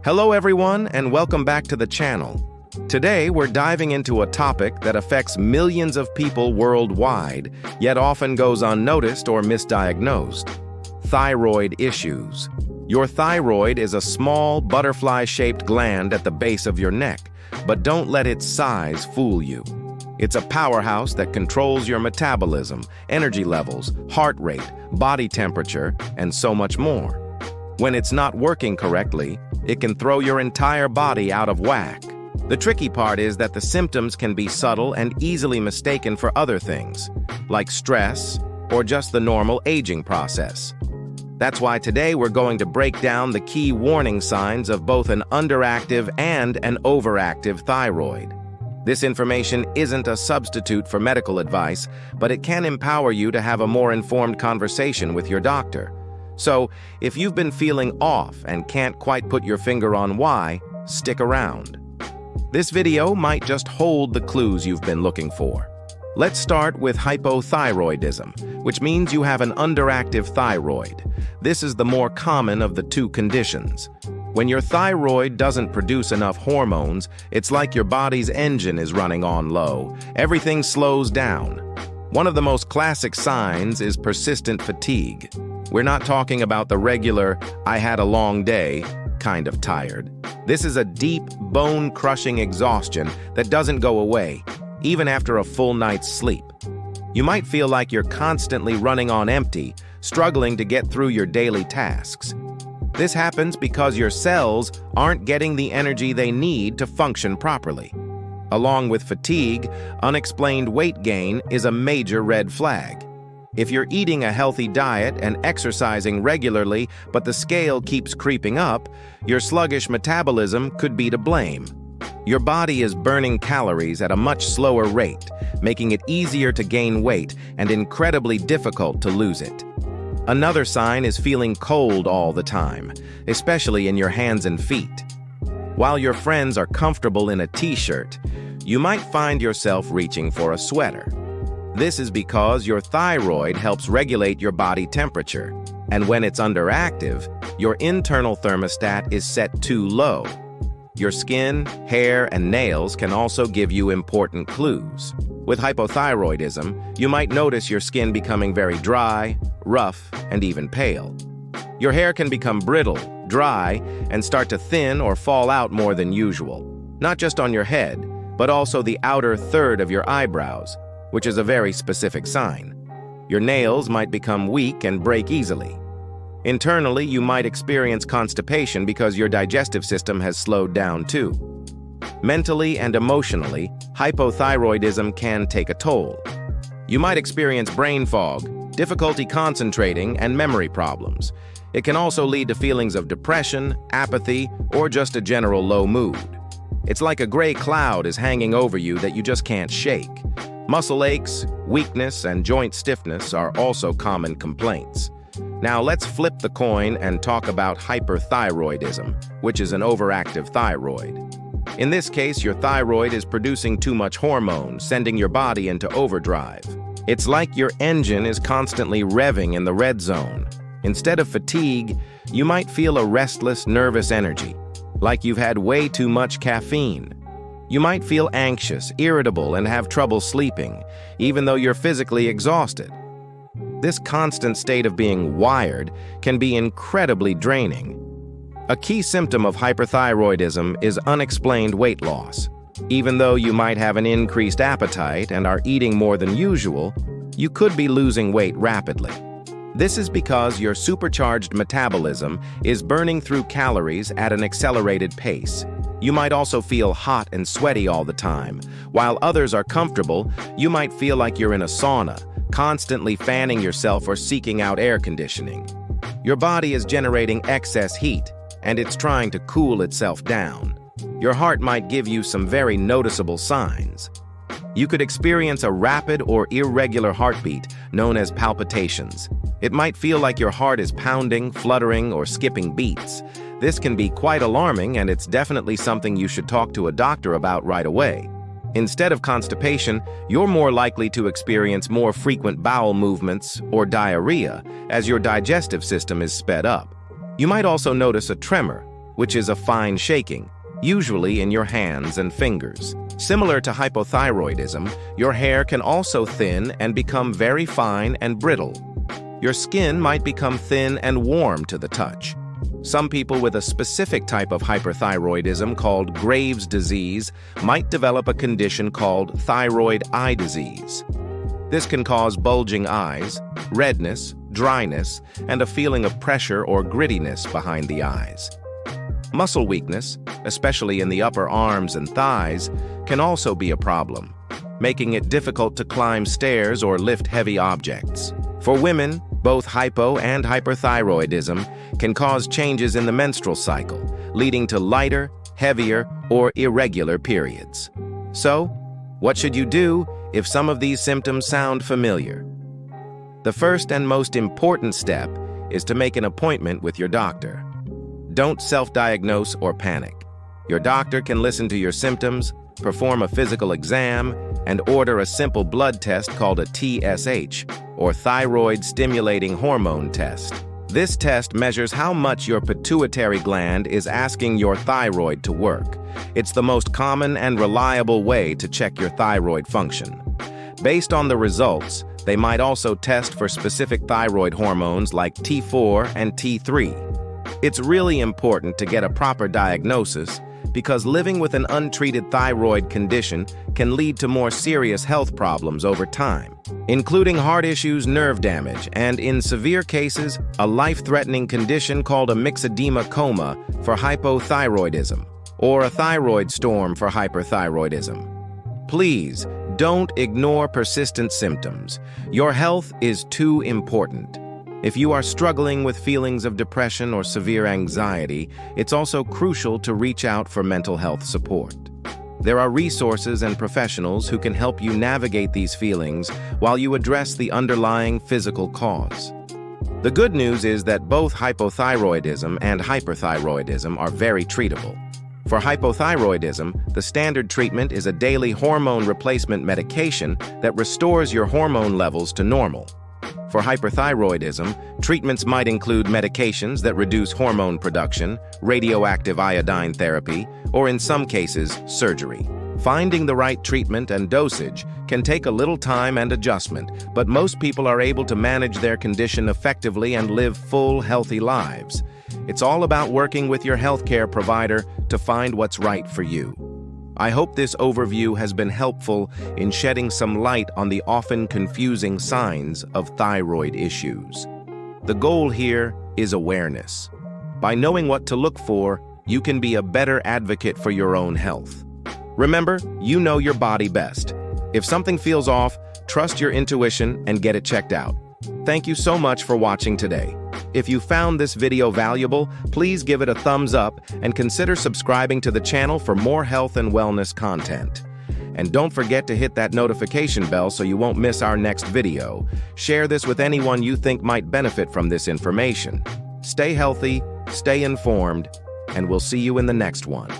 Hello everyone, and welcome back to the channel. Today we're diving into a topic that affects millions of people worldwide, yet often goes unnoticed or misdiagnosed. Thyroid issues. Your thyroid is a small, butterfly-shaped gland at the base of your neck, but don't let its size fool you. It's a powerhouse that controls your metabolism, energy levels, heart rate, body temperature, and so much more. When it's not working correctly, it can throw your entire body out of whack. The tricky part is that the symptoms can be subtle and easily mistaken for other things, like stress or just the normal aging process. That's why today we're going to break down the key warning signs of both an underactive and an overactive thyroid. This information isn't a substitute for medical advice, but it can empower you to have a more informed conversation with your doctor. So, if you've been feeling off and can't quite put your finger on why, stick around. This video might just hold the clues you've been looking for. Let's start with hypothyroidism, which means you have an underactive thyroid. This is the more common of the two conditions. When your thyroid doesn't produce enough hormones, it's like your body's engine is running on low. Everything slows down. One of the most classic signs is persistent fatigue. We're not talking about the regular, "I had a long day" kind of tired. This is a deep, bone-crushing exhaustion that doesn't go away, even after a full night's sleep. You might feel like you're constantly running on empty, struggling to get through your daily tasks. This happens because your cells aren't getting the energy they need to function properly. Along with fatigue, unexplained weight gain is a major red flag. If you're eating a healthy diet and exercising regularly, but the scale keeps creeping up, your sluggish metabolism could be to blame. Your body is burning calories at a much slower rate, making it easier to gain weight and incredibly difficult to lose it. Another sign is feeling cold all the time, especially in your hands and feet. While your friends are comfortable in a t-shirt, you might find yourself reaching for a sweater. This is because your thyroid helps regulate your body temperature, and when it's underactive, your internal thermostat is set too low. Your skin, hair, and nails can also give you important clues. With hypothyroidism, you might notice your skin becoming very dry, rough, and even pale. Your hair can become brittle, dry, and start to thin or fall out more than usual, not just on your head, but also the outer third of your eyebrows, which is a very specific sign. Your nails might become weak and break easily. Internally, you might experience constipation because your digestive system has slowed down too. Mentally and emotionally, hypothyroidism can take a toll. You might experience brain fog, difficulty concentrating, and memory problems. It can also lead to feelings of depression, apathy, or just a general low mood. It's like a gray cloud is hanging over you that you just can't shake. Muscle aches, weakness, and joint stiffness are also common complaints. Now let's flip the coin and talk about hyperthyroidism, which is an overactive thyroid. In this case, your thyroid is producing too much hormone, sending your body into overdrive. It's like your engine is constantly revving in the red zone. Instead of fatigue, you might feel a restless, nervous energy, like you've had way too much caffeine. You might feel anxious, irritable, and have trouble sleeping, even though you're physically exhausted. This constant state of being wired can be incredibly draining. A key symptom of hyperthyroidism is unexplained weight loss. Even though you might have an increased appetite and are eating more than usual, you could be losing weight rapidly. This is because your supercharged metabolism is burning through calories at an accelerated pace. You might also feel hot and sweaty all the time. While others are comfortable, you might feel like you're in a sauna, constantly fanning yourself or seeking out air conditioning. Your body is generating excess heat, and it's trying to cool itself down. Your heart might give you some very noticeable signs. You could experience a rapid or irregular heartbeat, known as palpitations. It might feel like your heart is pounding, fluttering, or skipping beats. This can be quite alarming, and it's definitely something you should talk to a doctor about right away. Instead of constipation, you're more likely to experience more frequent bowel movements or diarrhea as your digestive system is sped up. You might also notice a tremor, which is a fine shaking, usually in your hands and fingers. Similar to hypothyroidism, your hair can also thin and become very fine and brittle. Your skin might become thin and warm to the touch. Some people with a specific type of hyperthyroidism called Graves' disease might develop a condition called thyroid eye disease. This can cause bulging eyes, redness, dryness, and a feeling of pressure or grittiness behind the eyes. Muscle weakness, especially in the upper arms and thighs, can also be a problem, making it difficult to climb stairs or lift heavy objects. For women, both hypo and hyperthyroidism can cause changes in the menstrual cycle, leading to lighter, heavier, or irregular periods. So, what should you do if some of these symptoms sound familiar? The first and most important step is to make an appointment with your doctor. Don't self-diagnose or panic. Your doctor can listen to your symptoms, perform a physical exam, and order a simple blood test called a TSH, or thyroid stimulating hormone test. This test measures how much your pituitary gland is asking your thyroid to work. It's the most common and reliable way to check your thyroid function. Based on the results, they might also test for specific thyroid hormones like T4 and T3. It's really important to get a proper diagnosis because living with an untreated thyroid condition can lead to more serious health problems over time, including heart issues, nerve damage, and in severe cases, a life-threatening condition called a myxedema coma for hypothyroidism, or a thyroid storm for hyperthyroidism. Please, don't ignore persistent symptoms. Your health is too important. If you are struggling with feelings of depression or severe anxiety, it's also crucial to reach out for mental health support. There are resources and professionals who can help you navigate these feelings while you address the underlying physical cause. The good news is that both hypothyroidism and hyperthyroidism are very treatable. For hypothyroidism, the standard treatment is a daily hormone replacement medication that restores your hormone levels to normal. For hyperthyroidism, treatments might include medications that reduce hormone production, radioactive iodine therapy, or in some cases, surgery. Finding the right treatment and dosage can take a little time and adjustment, but most people are able to manage their condition effectively and live full, healthy lives. It's all about working with your healthcare provider to find what's right for you. I hope this overview has been helpful in shedding some light on the often confusing signs of thyroid issues. The goal here is awareness. By knowing what to look for, you can be a better advocate for your own health. Remember, you know your body best. If something feels off, trust your intuition and get it checked out. Thank you so much for watching today. If you found this video valuable, please give it a thumbs up and consider subscribing to the channel for more health and wellness content. And don't forget to hit that notification bell so you won't miss our next video. Share this with anyone you think might benefit from this information. Stay healthy, stay informed, and we'll see you in the next one.